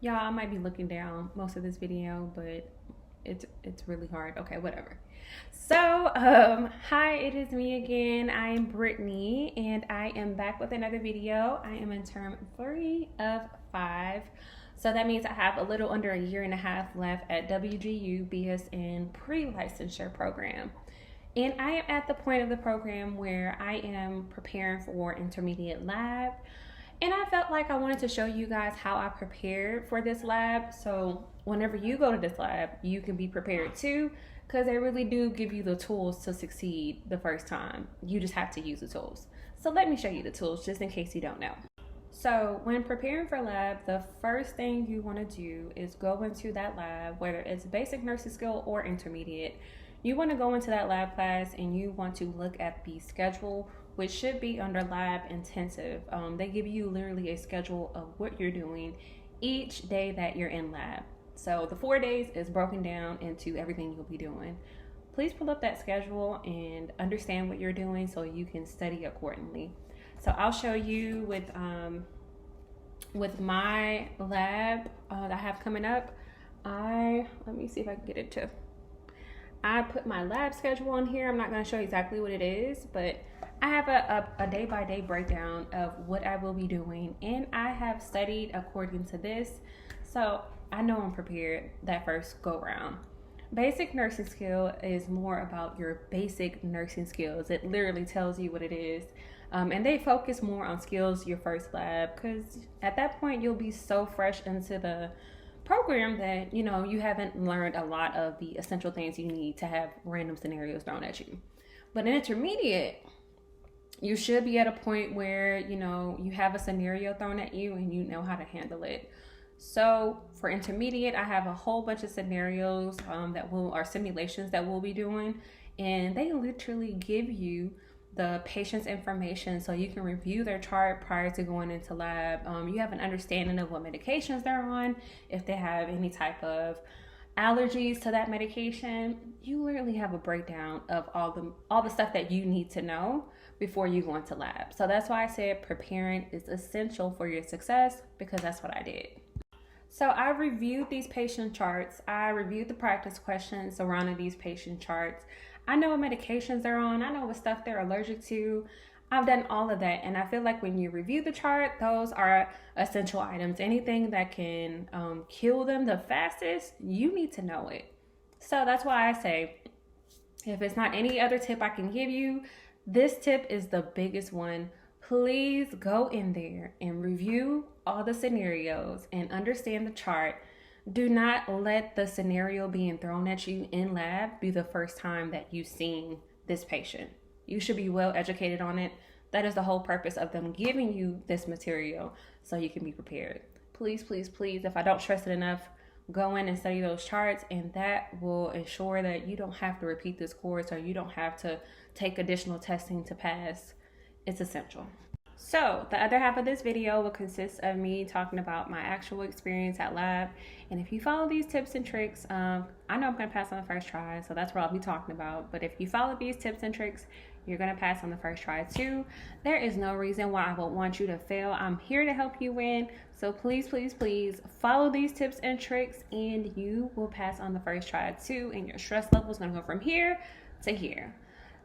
Y'all, I might be looking down most of this video, but it's really hard. Okay, whatever. So, hi, it is me again. I am Brittany, and I am back with another video. I am in term 3 of 5. So that means I have a little under a year and a half left at WGU BSN Pre-Licensure program. And I am at the point of the program where I am preparing for intermediate lab. And I felt like I wanted to show you guys how I prepared for this lab. So whenever you go to this lab, you can be prepared too, because they really do give you the tools to succeed the first time. You just have to use the tools. So let me show you the tools just in case you don't know. So when preparing for lab, the first thing you want to do is go into that lab, whether it's basic nursing skill or intermediate. You want to go into that lab class and you want to look at the schedule, which should be under lab intensive. They give you literally a schedule of what you're doing each day that you're in lab. So the 4 days is broken down into everything you'll be doing. Please pull up that schedule and understand what you're doing so you can study accordingly. So I'll show you with my lab that I have coming up. Let me see if I can get it to. I put my lab schedule on here. I'm not going to show you exactly what it is, but I have a day-by-day breakdown of what I will be doing, and I have studied according to this, so I know I'm prepared that first go-round. Basic nursing skill is more about your basic nursing skills. It literally tells you what it is, and they focus more on skills your first lab, because at that point you'll be so fresh into the program that you haven't learned a lot of the essential things you need to have random scenarios thrown at you. But in intermediate, you should be at a point where you have a scenario thrown at you and you know how to handle it. So for intermediate, I have a whole bunch of scenarios are simulations that we'll be doing, and they literally give you the patient's information so you can review their chart prior to going into lab. You have an understanding of what medications they're on, if they have any type of allergies to that medication. You literally have a breakdown of all the stuff that you need to know before you go into lab. So that's why I said preparing is essential for your success, because that's what I did. So I reviewed these patient charts. I reviewed the practice questions surrounding these patient charts. I know what medications they're on. I know what stuff they're allergic to. I've done all of that. And I feel like when you review the chart, those are essential items. Anything that can kill them the fastest, you need to know it. So that's why I say, if it's not any other tip I can give you, this tip is the biggest one. Please go in there and review all the scenarios and understand the chart. Do not let the scenario being thrown at you in lab be the first time that you've seen this patient. You should be well educated on it. That is the whole purpose of them giving you this material, so you can be prepared. Please, please, please, if I don't stress it enough, go in and study those charts, and that will ensure that you don't have to repeat this course or you don't have to take additional testing to pass. It's essential. So the other half of this video will consist of me talking about my actual experience at lab. And if you follow these tips and tricks, I know I'm going to pass on the first try, so that's what I'll be talking about. But if you follow these tips and tricks, you're going to pass on the first try too. There is no reason why I would want you to fail. I'm here to help you win. So please, please, please follow these tips and tricks, and you will pass on the first try too. And your stress level is going to go from here to here.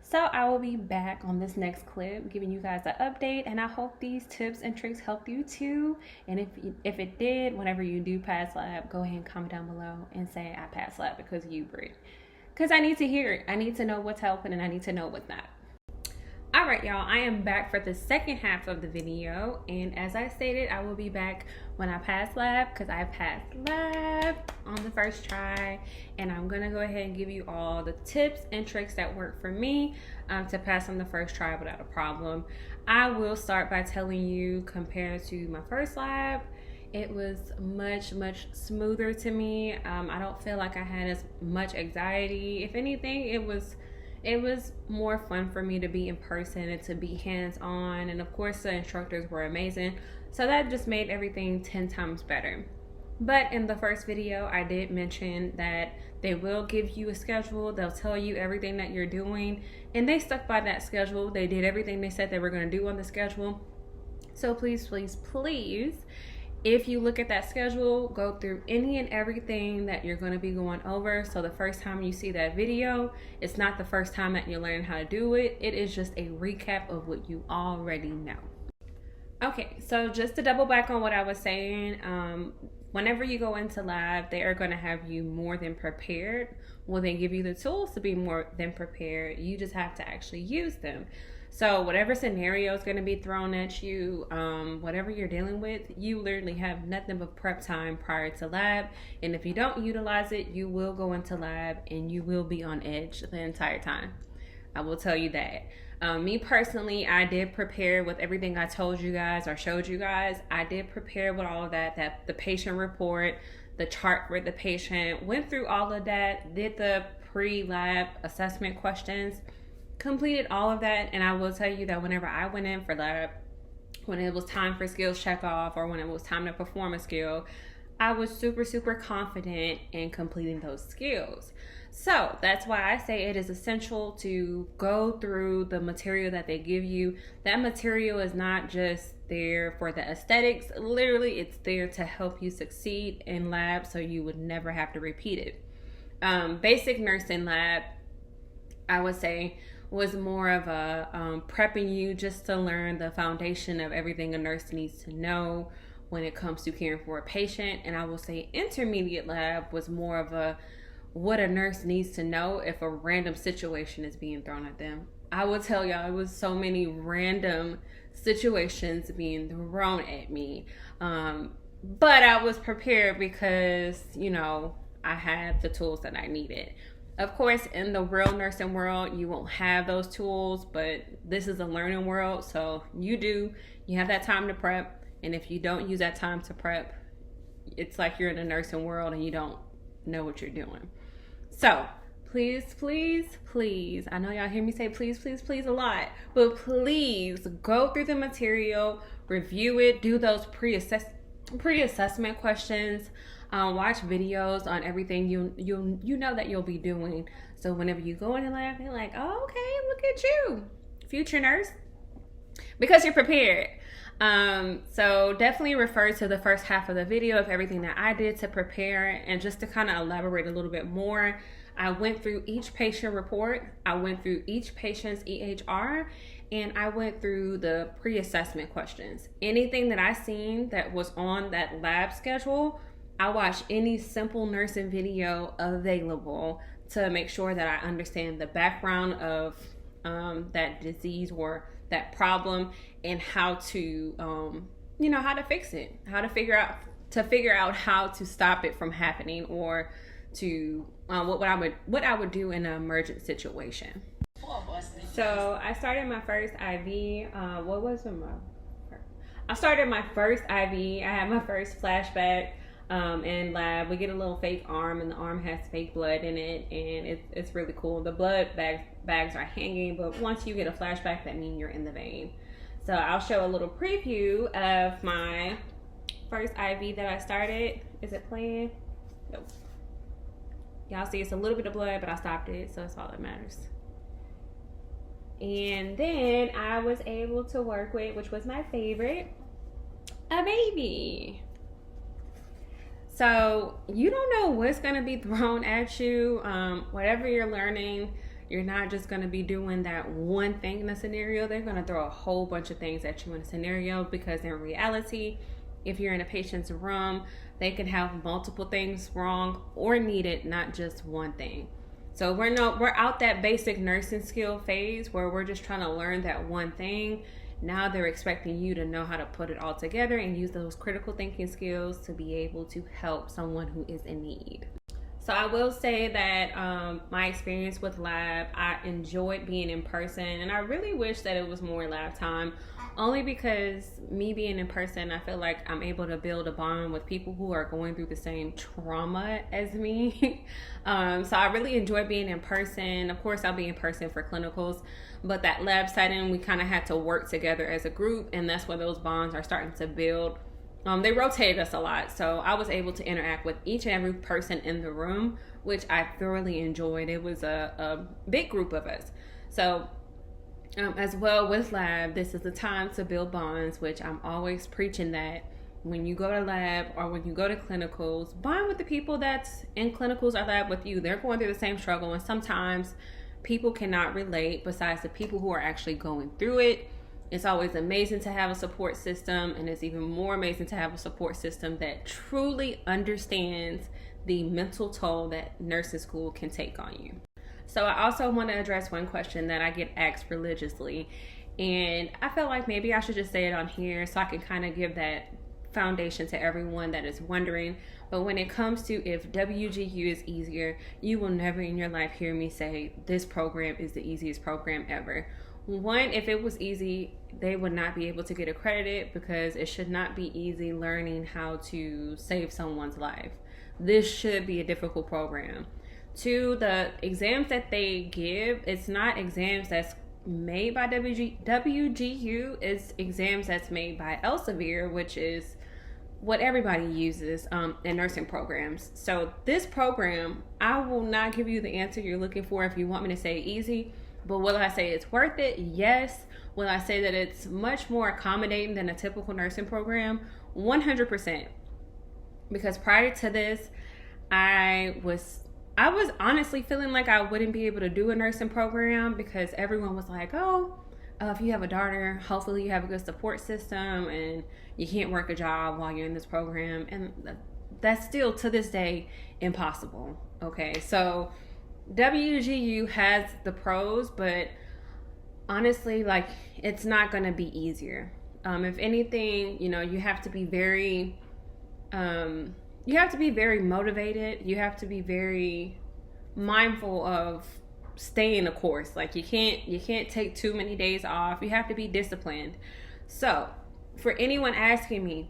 So I will be back on this next clip giving you guys an update, and I hope these tips and tricks helped you too. And if it did, whenever you do pass lab, go ahead and comment down below and say I passed lab because of you, Brit. Because I need to hear it. I need to know what's helping and I need to know what's not. All right, y'all, I am back for the second half of the video, and as I stated, I will be back when I pass lab, because I passed lab on the first try, and I'm gonna go ahead and give you all the tips and tricks that work for me to pass on the first try without a problem. I will start by telling you, compared to my first lab, it was much smoother to me. I don't feel like I had as much anxiety. If anything, it was more fun for me to be in person and to be hands-on, and of course the instructors were amazing, so that just made everything 10 times better. But in the first video, I did mention that they will give you a schedule. They'll tell you everything that you're doing, and they stuck by that schedule. They did everything they said they were going to do on the schedule. So please, please, please, If you look at that schedule, go through any and everything that you're going to be going over. So the first time you see that video, it's not the first time that you learn how to do it. It is just a recap of what you already know. Okay, so just to double back on what I was saying, whenever you go into lab, they are going to have you more than prepared. Well, they give you the tools to be more than prepared. You just have to actually use them. So whatever scenario is going to be thrown at you, whatever you're dealing with, you literally have nothing but prep time prior to lab. And if you don't utilize it, you will go into lab and you will be on edge the entire time. I will tell you that. Me personally, I did prepare with everything I told you guys or showed you guys. I did prepare with all of that the patient report, the chart for the patient, went through all of that, did the pre-lab assessment questions, completed all of that. And I will tell you that whenever I went in for lab, when it was time for skills check off or when it was time to perform a skill, I was super confident in completing those skills. So that's why I say it is essential to go through the material that they give you. That material is not just there for the aesthetics. Literally, it's there to help you succeed in lab so you would never have to repeat it. Basic nursing lab, I would say, was more of a prepping you just to learn the foundation of everything a nurse needs to know when it comes to caring for a patient. And I will say intermediate lab was more of a what a nurse needs to know if a random situation is being thrown at them. I will tell y'all, it was so many random situations being thrown at me. But I was prepared because, I had the tools that I needed. Of course, in the real nursing world, you won't have those tools, but this is a learning world. So you have that time to prep. And if you don't use that time to prep, it's like you're in the nursing world and you don't know what you're doing. So please, I know y'all hear me say please a lot, but please go through the material, review it, do those pre-assessment questions, watch videos on everything you know that you'll be doing. So whenever you go in the lab, you're like, oh, okay, look at you, future nurse, because you're prepared. So definitely refer to the first half of the video of everything that I did to prepare. And just to kind of elaborate a little bit more, I went through each patient report, I went through each patient's EHR, and I went through the pre-assessment questions. Anything that I seen that was on that lab schedule, I watched any simple nursing video available to make sure that I understand the background of that disease or that problem and how to how to fix it, how to figure out how to stop it from happening, or to what I would do in an emergent situation. So I started my first IV. I started my first IV. I had my first flashback in lab. We get a little fake arm, and the arm has fake blood in it, and it's really cool. The blood bags are hanging, but once you get a flashback, that means you're in the vein. So I'll show a little preview of my first IV that I started. Is it playing? Nope. Y'all see it's a little bit of blood, but I stopped it, so that's all that matters. And then I was able to work with, which was my favorite, a baby. So you don't know what's going to be thrown at you. Whatever you're learning, you're not just going to be doing that one thing in a scenario. They're going to throw a whole bunch of things at you in a scenario, because in reality, if you're in a patient's room, they can have multiple things wrong or needed, not just one thing. So we're out that basic nursing skill phase where we're just trying to learn that one thing. Now they're expecting you to know how to put it all together and use those critical thinking skills to be able to help someone who is in need. So I will say that my experience with lab, I enjoyed being in person, and I really wish that it was more lab time, only because me being in person, I feel like I'm able to build a bond with people who are going through the same trauma as me. So I really enjoy being in person. Of course, I'll be in person for clinicals, but that lab setting, we kind of had to work together as a group, and that's where those bonds are starting to build. They rotated us a lot, so I was able to interact with each and every person in the room, which I thoroughly enjoyed. It was a big group of us. So as well with lab, this is the time to build bonds, which I'm always preaching that when you go to lab or when you go to clinicals, bond with the people that's in clinicals or lab with you. They're going through the same struggle, and sometimes people cannot relate besides the people who are actually going through it. It's always amazing to have a support system, and it's even more amazing to have a support system that truly understands the mental toll that nursing school can take on you. So I also want to address one question that I get asked religiously, and I feel like maybe I should just say it on here so I can kind of give that foundation to everyone that is wondering. But when it comes to if WGU is easier, you will never in your life hear me say this program is the easiest program ever. One, if it was easy, they would not be able to get accredited, because it should not be easy learning how to save someone's life. This should be a difficult program. Two, the exams that they give, it's not exams that's made by WGU, it's exams that's made by Elsevier, which is what everybody uses in nursing programs. So this program, I will not give you the answer you're looking for if you want me to say easy, but will I say it's worth it? Yes. Will I say that it's much more accommodating than a typical nursing program? 100%. Because prior to this, I was honestly feeling like I wouldn't be able to do a nursing program, because everyone was like, if you have a daughter, hopefully you have a good support system and you can't work a job while you're in this program. And that's still to this day impossible. Okay, so WGU has the pros, but honestly, like, it's not going to be easier. If anything, you have to be very motivated. You have to be very mindful of staying the course. Like, you can't take too many days off. You have to be disciplined. So for anyone asking me,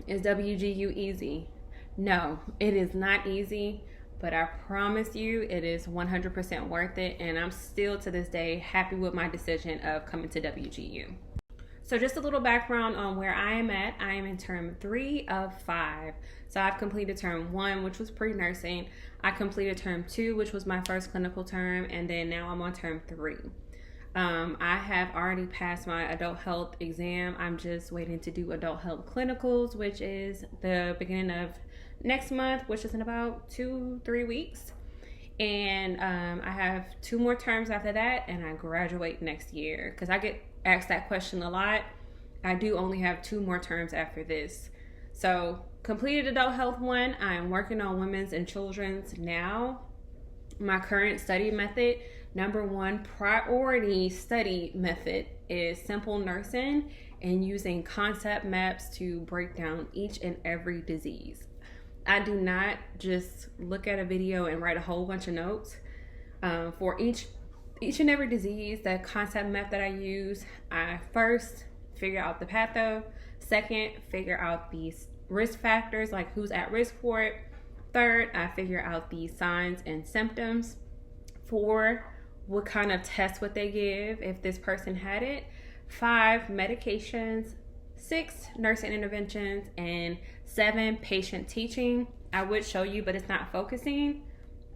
is WGU easy? No, it is not easy, but I promise you it is 100% worth it, and I'm still to this day happy with my decision of coming to WGU. So just a little background on where I am at. I am in term 3 of 5. So I've completed term 1, which was pre-nursing. I completed term 2, which was my first clinical term, and then now I'm on term 3. I have already passed my adult health exam. I'm just waiting to do adult health clinicals, which is the beginning of next month, which is in about 2-3 weeks. And I have 2 more terms after that, and I graduate next year, because I get asked that question a lot. I do only have 2 more terms after this. So completed adult health 1. I am working on women's and children's now. My current study method, number 1 priority study method, is simple nursing and using concept maps to break down each and every disease. I do not just look at a video and write a whole bunch of notes. For each and every disease, the concept map that I use, I first figure out the patho. Second, figure out these risk factors, like who's at risk for it. Third, I figure out the signs and symptoms. 4, what kind of tests would they give if this person had it. 5, medications. 6, nursing interventions. And 7, patient teaching. I would show you, but it's not focusing.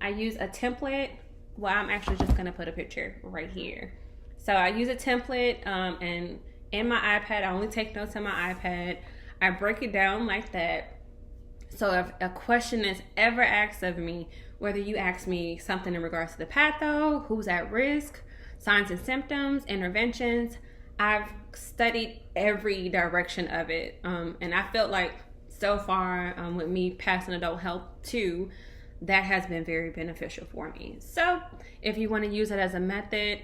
I use a template. Well, I'm actually just going to put a picture right here. So I use a template, and in my iPad, I only take notes on my iPad. I break it down like that. So if a question is ever asked of me, whether you ask me something in regards to the patho, who's at risk, signs and symptoms, interventions, I've studied every direction of it. And I felt like so far with me passing adult health 2, that has been very beneficial for me. So if you want to use it as a method,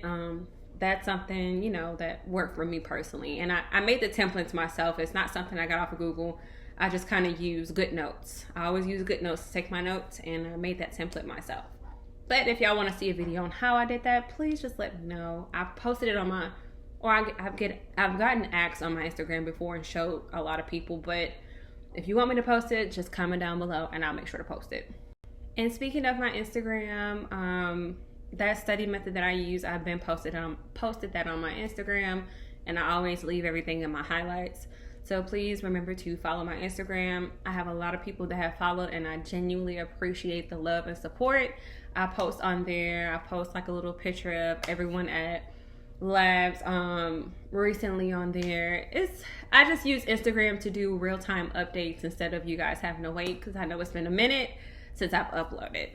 that's something, that worked for me personally. And I made the templates myself. It's not something I got off of Google. I just kind of use GoodNotes. I always use GoodNotes to take my notes, and I made that template myself. But if y'all want to see a video on how I did that, please just let me know. I've posted it on my, or I've gotten asked on my Instagram before and showed a lot of people. But if you want me to post it, just comment down below and I'll make sure to post it. And speaking of my Instagram, that study method that I use, I've been posted that on my Instagram, and I always leave everything in my highlights. So please remember to follow my Instagram. I have a lot of people that have followed, and I genuinely appreciate the love and support. I post on there. I post like a little picture of everyone at labs recently on there. I just use Instagram to do real-time updates instead of you guys having to wait, because I know it's been a minute since I've uploaded.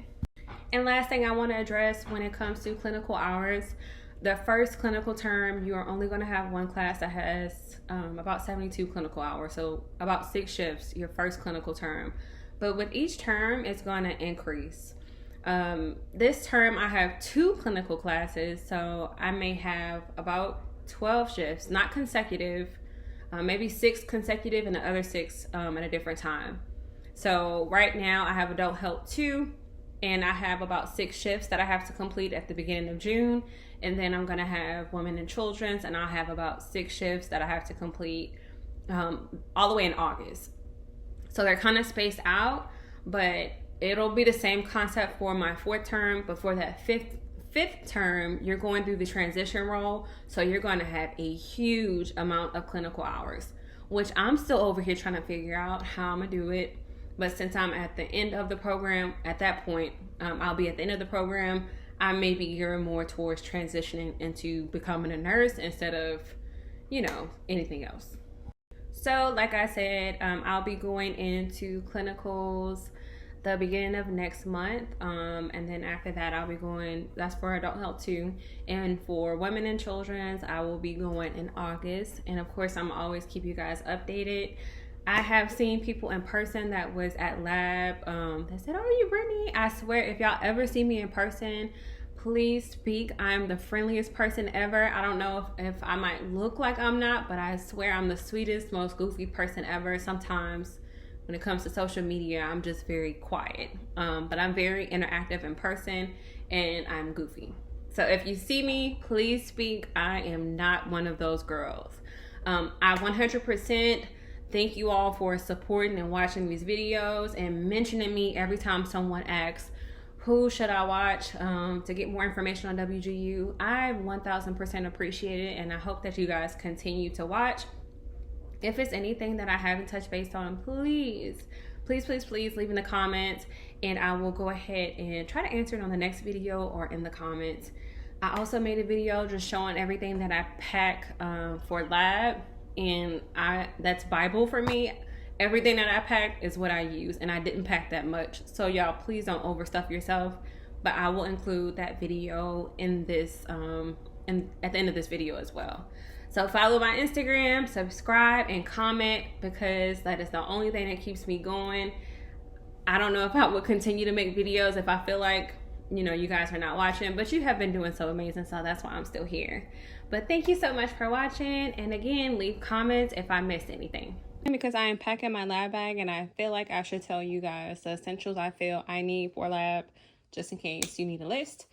And last thing I want to address when it comes to clinical hours, the first clinical term, you are only going to have one class that has about 72 clinical hours, so about 6 shifts your first clinical term. But with each term, it's going to increase. This term I have 2 clinical classes, so I may have about 12 shifts, not consecutive, maybe 6 consecutive and the other 6 at a different time. So right now I have adult health 2, and I have about 6 shifts that I have to complete at the beginning of June, and then I'm gonna have women and children's, and I'll have about 6 shifts that I have to complete all the way in August. So they're kind of spaced out, but it'll be the same concept for my 4th term, but for that fifth term, you're going through the transition role, so you're going to have a huge amount of clinical hours, which I'm still over here trying to figure out how I'm gonna do it. But since I'm at the end of the program, at that point, I'll be at the end of the program, I may be gearing more towards transitioning into becoming a nurse instead of, anything else. So like I said, I'll be going into clinicals the beginning of next month, and then after that I'll be going, that's for adult health 2, and for women and children's I will be going in August. And of course I'm always keep you guys updated. I have seen people in person that was at lab that said, "Oh, you Brittany?" I swear, if y'all ever see me in person, please speak. I'm the friendliest person ever. I don't know if I might look like I'm not, but I swear I'm the sweetest, most goofy person ever. Sometimes when it comes to social media, I'm just very quiet, but I'm very interactive in person, and I'm goofy. So if you see me, please speak. I am not one of those girls. I 100% thank you all for supporting and watching these videos and mentioning me every time someone asks, who should I watch to get more information on WGU. I 1000% appreciate it, and I hope that you guys continue to watch. If it's anything that I haven't touched base on, please leave in the comments, and I will go ahead and try to answer it on the next video or in the comments. I also made a video just showing everything that I pack for lab, and that's Bible for me. Everything that I pack is what I use, and I didn't pack that much. So y'all, please don't overstuff yourself, but I will include that video in this and at the end of this video as well. So follow my Instagram, subscribe, and comment, because that is the only thing that keeps me going. I don't know if I would continue to make videos if I feel like, you guys are not watching, but you have been doing so amazing, so that's why I'm still here. But thank you so much for watching, and again, leave comments if I missed anything. Because I am packing my lab bag, and I feel like I should tell you guys the essentials I feel I need for lab, just in case you need a list.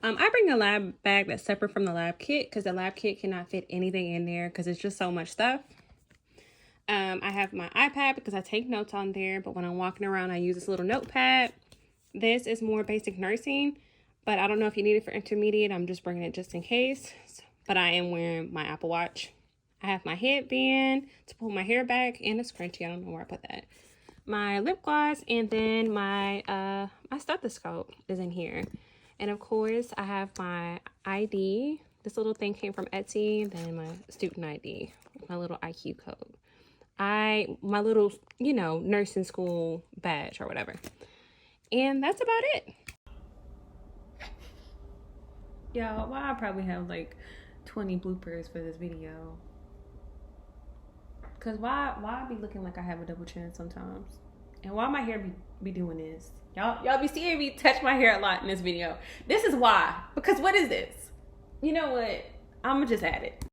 I bring a lab bag that's separate from the lab kit, because the lab kit cannot fit anything in there because it's just so much stuff. I have my iPad because I take notes on there, but when I'm walking around, I use this little notepad. This is more basic nursing, but I don't know if you need it for intermediate. I'm just bringing it just in case. But I am wearing my Apple Watch. I have my headband to pull my hair back, and a scrunchie. I don't know where I put that. My lip gloss, and then my my stethoscope is in here. And of course, I have my ID. This little thing came from Etsy. Then my student ID, my little IQ code. My little, nursing school badge or whatever. And that's about it. Y'all, well, I probably have like 20 bloopers for this video. Cause why I be looking like I have a double chin sometimes? And why my hair be doing this? Y'all be seeing me touch my hair a lot in this video. This is why. Because what is this? You know what? I'ma just add it.